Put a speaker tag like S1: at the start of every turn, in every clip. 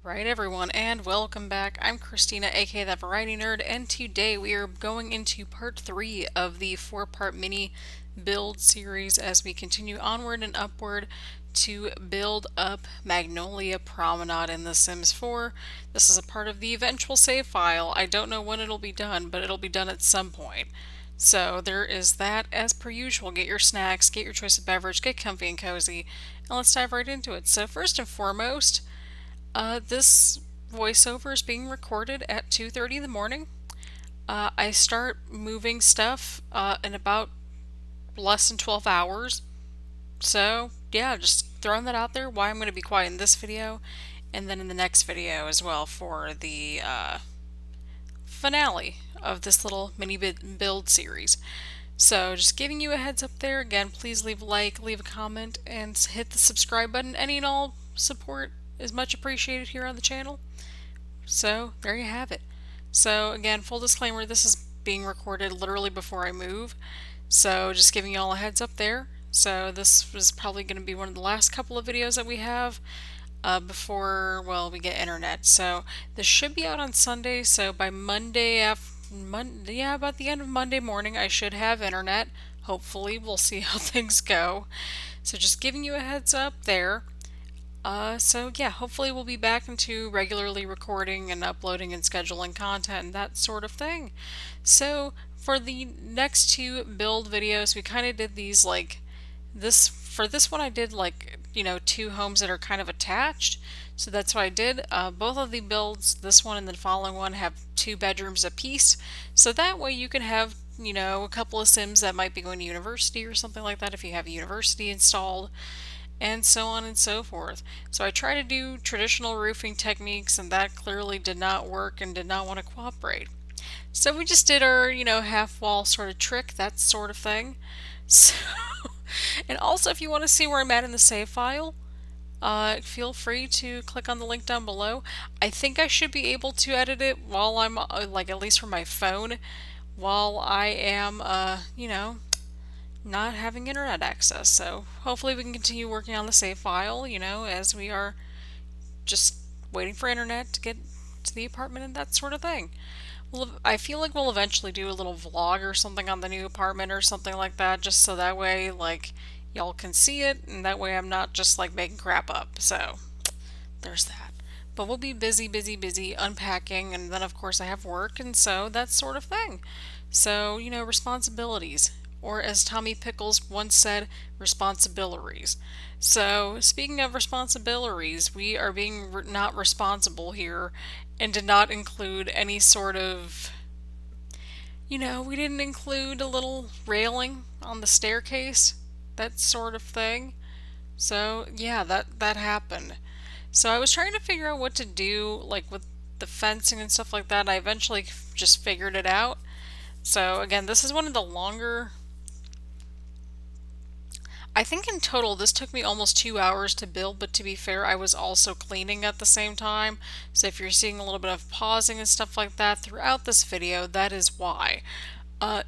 S1: Right, everyone, and welcome back. I'm Christina, aka ThatVarietyNerd, and today we are going into part 3 of the 4-part mini build series as we continue onward and upward to build up Magnolia Promenade in The Sims 4. This is a part of the eventual save file. I don't know when it'll be done, but it'll be done at some point. So there is that. As per usual, get your snacks, get your choice of beverage, get comfy and cozy, and let's dive right into it. So first and foremost, this voiceover is being recorded at 2:30 in the morning. I start moving stuff in about less than 12 hours. So, yeah, just throwing that out there. Why I'm going to be quiet in this video and then in the next video as well for the finale of this little mini build series. So, just giving you a heads up there. Again, please leave a like, leave a comment, and hit the subscribe button. Any and all support is much appreciated here on the channel. So, there you have it. So, again, full disclaimer, this is being recorded literally before I move. So, just giving you all a heads up there. So, this was probably going to be one of the last couple of videos that we have before, well, we get internet. So, this should be out on Sunday. So, by Monday, about the end of Monday morning, I should have internet. Hopefully, we'll see how things go. So, just giving you a heads up there. So yeah, hopefully we'll be back into regularly recording and uploading and scheduling content and that sort of thing. So for the next two build videos, we kind of did these like this. For this one, I did like, two homes that are kind of attached. So that's what I did. Both of the builds, this one and the following one, have 2 bedrooms apiece. So that way you can have, a couple of Sims that might be going to university or something like that if you have a university installed, and so on and so forth. So I try to do traditional roofing techniques, and that clearly did not work and did not want to cooperate. So we just did our, half wall sort of trick, that sort of thing. So, and also if you want to see where I'm at in the save file, feel free to click on the link down below. I think I should be able to edit it while I'm, like at least from my phone, while I am, not having internet access. So hopefully we can continue working on the save file, as we are just waiting for internet to get to the apartment and that sort of thing. Well, I feel like we'll eventually do a little vlog or something on the new apartment or something like that, just so that way, like, y'all can see it, and that way I'm not just, like, making crap up. So, there's that. But we'll be busy, busy, busy unpacking, and then, of course, I have work, and so that sort of thing. So, responsibilities. Or as Tommy Pickles once said, responsibilities. So, speaking of responsibilities, we are being not responsible here and did not include any sort of, we didn't include a little railing on the staircase, that sort of thing. So, yeah, that happened. So, I was trying to figure out what to do, like with the fencing and stuff like that. I eventually just figured it out. So, again, this is one of the longer. I think in total this took me almost 2 hours to build, but to be fair, I was also cleaning at the same time. So if you're seeing a little bit of pausing and stuff like that throughout this video, that is why.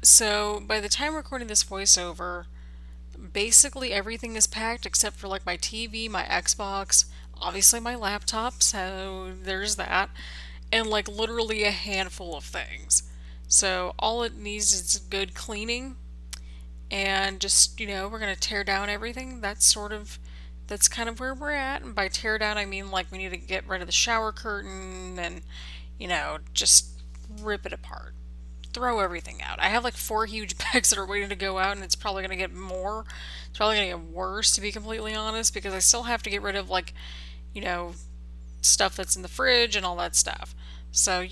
S1: So by the time recording this voiceover, basically everything is packed except for like my TV, my Xbox, obviously my laptop, so there's that, and like literally a handful of things. So all it needs is good cleaning, and just, we're going to tear down everything. That's kind of where we're at. And by tear down, I mean like we need to get rid of the shower curtain and, just rip it apart. Throw everything out. I have like 4 huge bags that are waiting to go out, and it's probably going to get more. It's probably going to get worse, to be completely honest, because I still have to get rid of like, stuff that's in the fridge and all that stuff. So if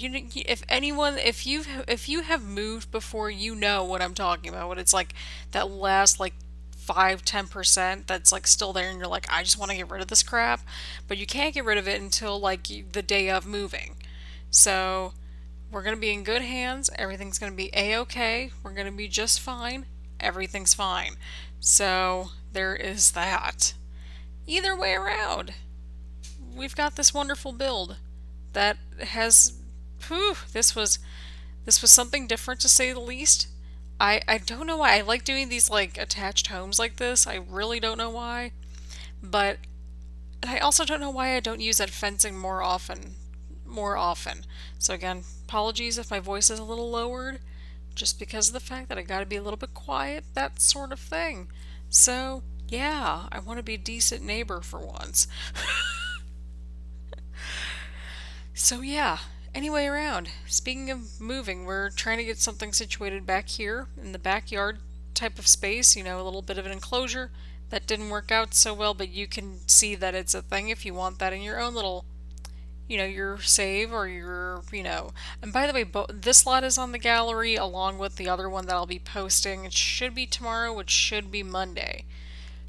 S1: you have moved before, you know what I'm talking about. What it's like that last like 5-10% that's like still there, and you're like, I just want to get rid of this crap, but you can't get rid of it until like the day of moving. So we're gonna be in good hands. Everything's gonna be a-okay. We're gonna be just fine. Everything's fine. So there is that. Either way around, we've got this wonderful build that has, this was something different, to say the least. I don't know why I like doing these like attached homes like this. I really don't know why, but And I also don't know why I don't use that fencing more often. More often. So again, apologies if my voice is a little lowered, just because of the fact that I gotta be a little bit quiet, that sort of thing. So, yeah, I want to be a decent neighbor for once. So, yeah, anyway, around. Speaking of moving, we're trying to get something situated back here in the backyard type of space, a little bit of an enclosure. That didn't work out so well, but you can see that it's a thing if you want that in your own little, your save or your. And by the way, this lot is on the gallery along with the other one that I'll be posting. It should be tomorrow, which should be Monday.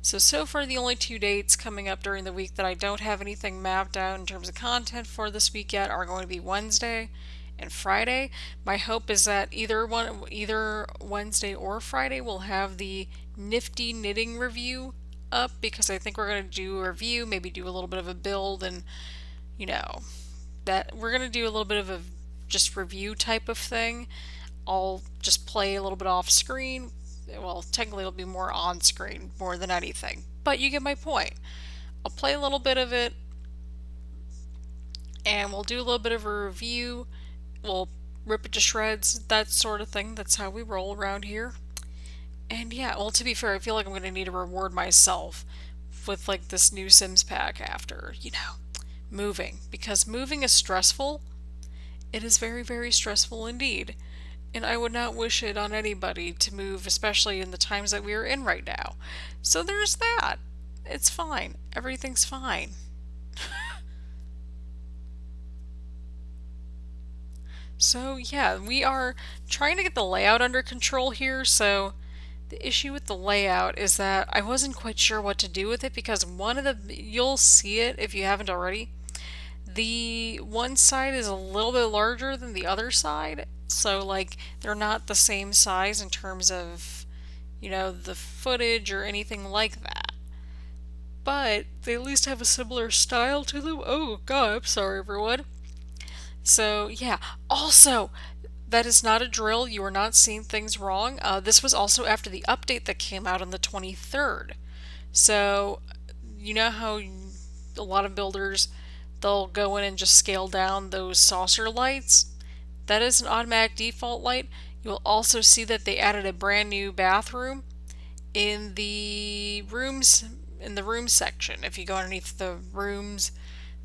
S1: So far the only two dates coming up during the week that I don't have anything mapped out in terms of content for this week yet are going to be Wednesday and Friday. My hope is that either Wednesday or Friday will have the nifty knitting review up, because I think we're going to do a review, maybe do a little bit of a build, and you know, that we're going to do a little bit of a just review type of thing. I'll just play a little bit off screen. Well, technically it'll be more on screen more than anything, but you get my point. I'll play a little bit of it and we'll do a little bit of a review. We'll rip it to shreds, that sort of thing. That's how we roll around here. And yeah, well, to be fair, I feel like I'm going to need to reward myself with like this new Sims pack after, moving. Because moving is stressful. It is very, very stressful indeed. And I would not wish it on anybody to move, especially in the times that we are in right now. So there's that. It's fine. Everything's fine. So yeah, we are trying to get the layout under control here. So the issue with the layout is that I wasn't quite sure what to do with it, because you'll see it if you haven't already. The one side is a little bit larger than the other side. So like they're not the same size in terms of, the footage or anything like that. But they at least have a similar style to them. Oh god, I'm sorry everyone. So yeah, also, that is not a drill. You are not seeing things wrong. This was also after the update that came out on the 23rd. So, you know how a lot of builders, they'll go in and just scale down those saucer lights? That is an automatic default light. You'll also see that they added a brand new bathroom in the rooms section. If you go underneath the rooms,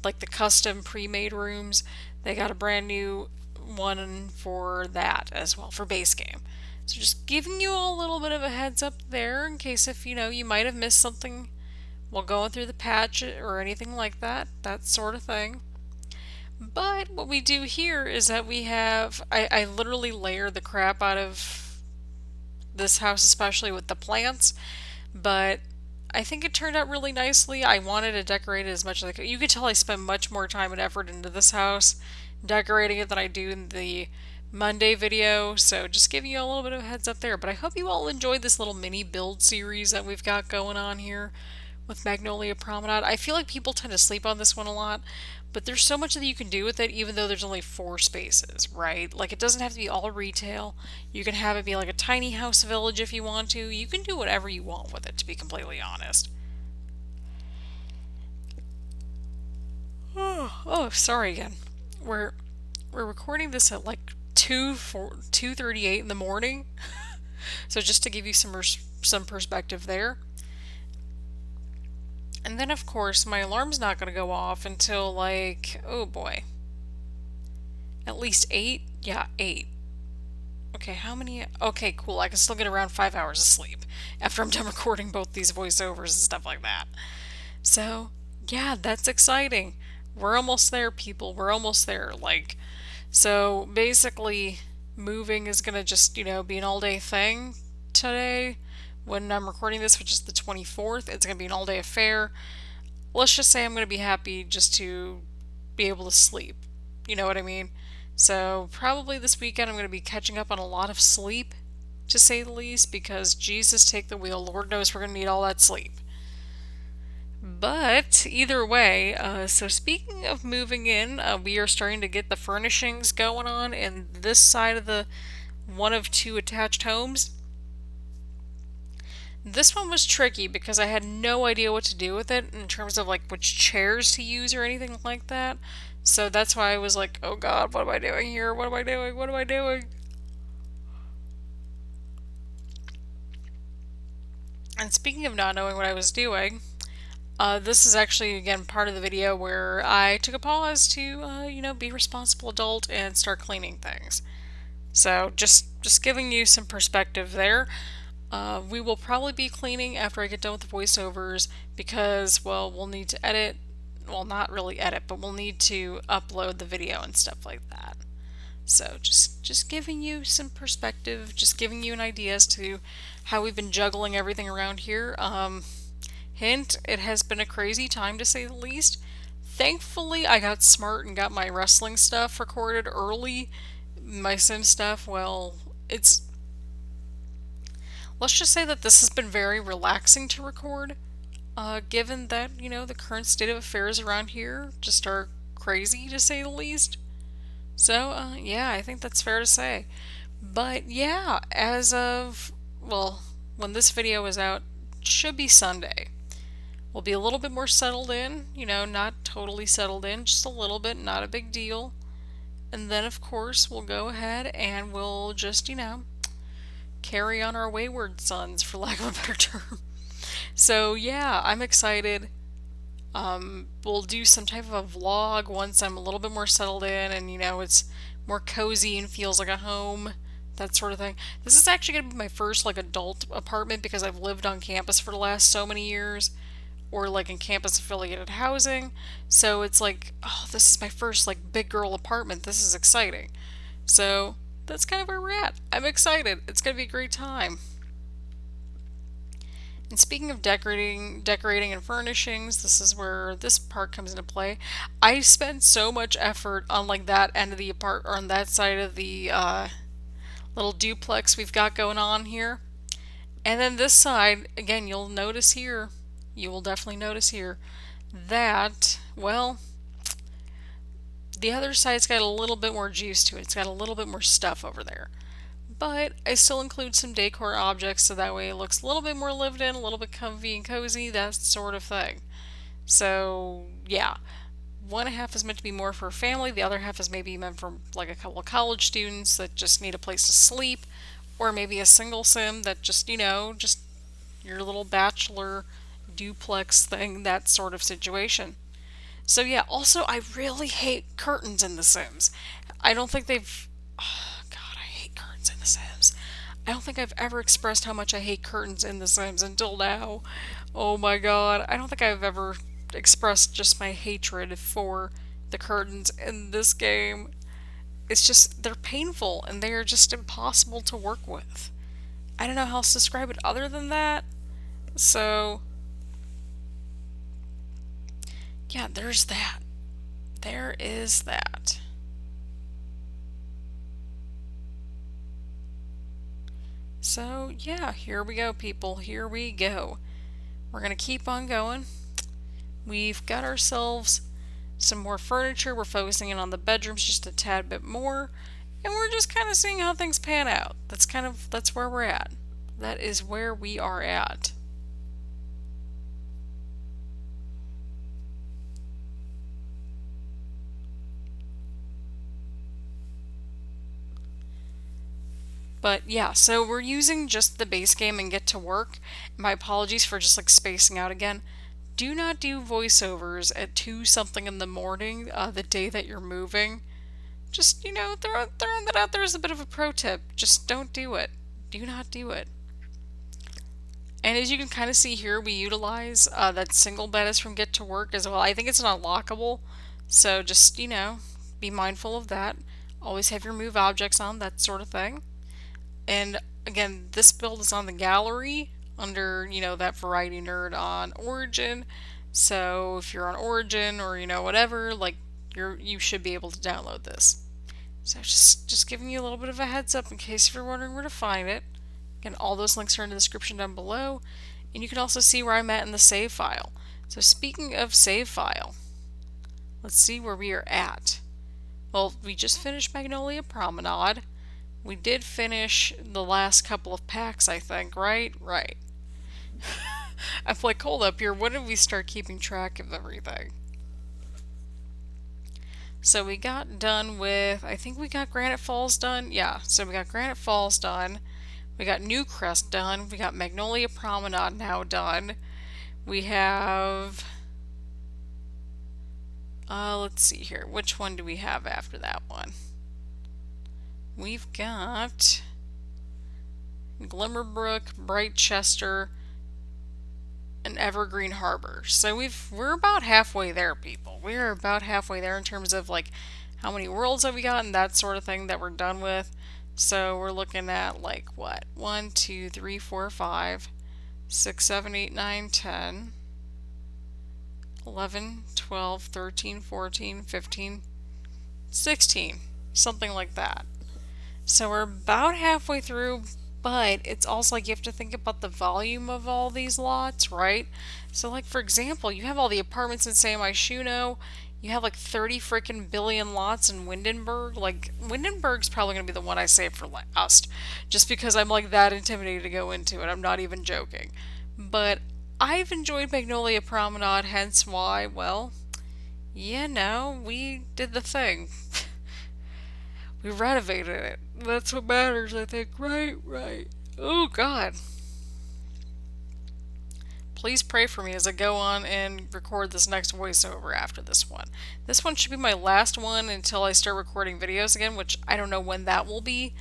S1: like the custom pre-made rooms, they got a brand new one for that as well, for base game. So just giving you a little bit of a heads up there in case if you might have missed something while going through the patch or anything like that, that sort of thing. But what we do here is that I literally layer the crap out of this house, especially with the plants, but I think it turned out really nicely. I wanted to decorate it as much as I could. You could tell I spent much more time and effort into this house decorating it than I do in the Monday video, so just giving you a little bit of a heads up there. But I hope you all enjoyed this little mini build series that we've got going on here with Magnolia Promenade. I feel like people tend to sleep on this one a lot, but there's so much that you can do with it even though there's only 4 spaces, right? Like, it doesn't have to be all retail. You can have it be like a tiny house village if you want to. You can do whatever you want with it, to be completely honest. Oh, sorry again. We're recording this at like 2:38 in the morning. So just to give you some perspective there. And then of course my alarm's not going to go off until like, oh boy, at least 8? Yeah, 8. Okay, how many? Okay, cool. I can still get around 5 hours of sleep after I'm done recording both these voiceovers and stuff like that. So, yeah, that's exciting. We're almost there, people. We're almost there. So basically, moving is going to just, be an all day thing today. When I'm recording this, which is the 24th, it's going to be an all day affair. Let's just say I'm going to be happy just to be able to sleep. You know what I mean? So probably this weekend I'm going to be catching up on a lot of sleep, to say the least, because Jesus take the wheel. Lord knows we're going to need all that sleep. But either way, so speaking of moving in, we are starting to get the furnishings going on in this side of the one of 2 attached homes. This one was tricky because I had no idea what to do with it in terms of like which chairs to use or anything like that. So that's why I was like, oh God, what am I doing here? What am I doing? What am I doing? And speaking of not knowing what I was doing, this is actually again part of the video where I took a pause to, be a responsible adult and start cleaning things. So just giving you some perspective there. We will probably be cleaning after I get done with the voiceovers because, well, we'll need to edit. Well, not really edit, but we'll need to upload the video and stuff like that. So just giving you some perspective, just giving you an idea as to how we've been juggling everything around here. Hint, it has been a crazy time to say the least. Thankfully, I got smart and got my wrestling stuff recorded early. My sim stuff, well, it's let's just say that this has been very relaxing to record, given that, the current state of affairs around here just are crazy to say the least. So, yeah, I think that's fair to say. But yeah, as of, well, when this video is out, should be Sunday. We'll be a little bit more settled in, not totally settled in, just a little bit, not a big deal. And then, of course, we'll go ahead and we'll just, carry on our wayward sons, for lack of a better term. So, yeah, I'm excited. We'll do some type of a vlog once I'm a little bit more settled in and, it's more cozy and feels like a home, that sort of thing. This is actually going to be my first, like, adult apartment because I've lived on campus for the last so many years, or, like, in campus affiliated housing. So it's like, oh, this is my first, like, big girl apartment. This is exciting. So that's kind of where we're at. I'm excited. It's going to be a great time. And speaking of decorating and furnishings, this is where this part comes into play. I spent so much effort on like that end of the or on that side of the little duplex we've got going on here. And then this side, again, you'll notice here, you will definitely notice here that, well, the other side's got a little bit more juice to it. It's got a little bit more stuff over there. But I still include some decor objects so that way it looks a little bit more lived in, a little bit comfy and cozy, that sort of thing. So, yeah. One half is meant to be more for a family, the other half is maybe meant for like a couple of college students that just need a place to sleep, or maybe a single sim that just, just your little bachelor duplex thing, that sort of situation. So yeah, also I really hate curtains in The Sims. I don't think they've oh, God, I hate curtains in The Sims. I don't think I've ever expressed how much I hate curtains in The Sims until now. Oh my god, I don't think I've ever expressed just my hatred for the curtains in this game. It's just, they're painful and they are just impossible to work with. I don't know how else to describe it other than that. So, yeah, there's that. There is that. So, yeah, here we go, people. Here we go. We're going to keep on going. We've got ourselves some more furniture. We're focusing in on the bedrooms just a tad bit more. And we're just kind of seeing how things pan out. That's where we're at. That is where we are at. But yeah, so we're using just the base game and get to work. My apologies for just like spacing out again. Do not do voiceovers at 2 something in the morning the day that you're moving. Just, throwing that out there as a bit of a pro tip. Just don't do it. Do not do it. And as you can kind of see here, we utilize that single bed is from Get to Work as well. I think it's not lockable, so just, be mindful of that. Always have your move objects on, that sort of thing. And again, this build is on the gallery under, that Variety Nerd on Origin. So if you're on Origin or, whatever, like you should be able to download this. So just giving you a little bit of a heads up in case you're wondering where to find it. Again, all those links are in the description down below. And you can also see where I'm at in the save file. So speaking of save file, let's see where we are at. Well, we just finished Magnolia Promenade. We did finish the last couple of packs, I think, right? Right. I'm like, hold up here, when did we start keeping track of everything? So we got done with, I think we got Granite Falls done. Yeah, so we got Granite Falls done. We got Newcrest done. We got Magnolia Promenade now done. We have, let's see here. Which one do we have after that one? We've got Glimmerbrook, Brightchester, and Evergreen Harbor. So we're about halfway there, people. We're about halfway there in terms of like how many worlds have we got and that sort of thing that we're done with. So we're looking at like what? 1, 2, 3, 4, 5, 6, 7, 8, 9, 10, 11, 12, 13, 14, 15, 16. Something like that. So we're about halfway through, but it's also like you have to think about the volume of all these lots, right? So, like for example, you have all the apartments in San Myshuno. You have like 30 freaking billion lots in Windenburg. Like Windenburg's probably gonna be the one I save for last, just because I'm like that intimidated to go into it. I'm not even joking. But I've enjoyed Magnolia Promenade, hence why, well, we did the thing. We renovated it. That's what matters, I think. Right, right. Oh, God. Please pray for me as I go on and record this next voiceover after this one. This one should be my last one until I start recording videos again, which I don't know when that will be,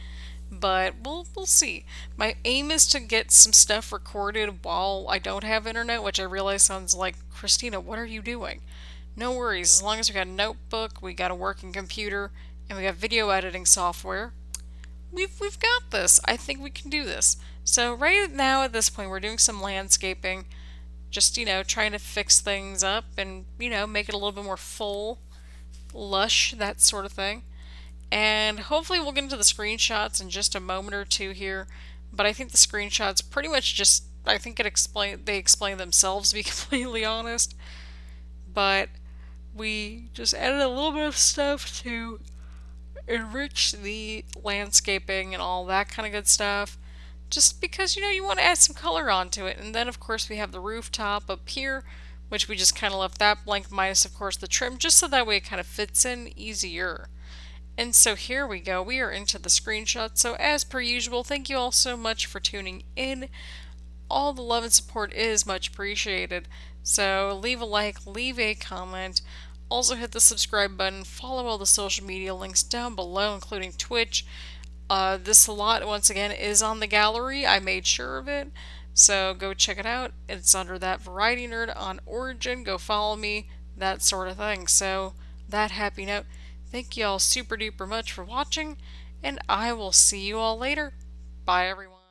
S1: but we'll see. My aim is to get some stuff recorded while I don't have internet, which I realize sounds like, Christina, what are you doing? No worries, as long as we got a notebook, we got a working computer, and we got video editing software, we've got this. I think we can do this. So right now at this point we're doing some landscaping, just trying to fix things up and make it a little bit more full, lush, that sort of thing. And hopefully we'll get into the screenshots in just a moment or two here. But I think the screenshots pretty much just I think they explain themselves to be completely honest. But we just added a little bit of stuff to enrich the landscaping and all that kind of good stuff. Just because, you want to add some color onto it. And then, of course, we have the rooftop up here, which we just kind of left that blank, minus, of course, the trim, just so that way it kind of fits in easier. And so here we go. We are into the screenshot. So as per usual, thank you all so much for tuning in. All the love and support is much appreciated. So leave a like, leave a comment. Also hit the subscribe button. Follow all the social media links down below, including Twitch. This lot, once again, is on the gallery. I made sure of it. So go check it out. It's under That Variety Nerd on Origin. Go follow me. That sort of thing. So, that happy note. Thank you all super duper much for watching. And I will see you all later. Bye, everyone.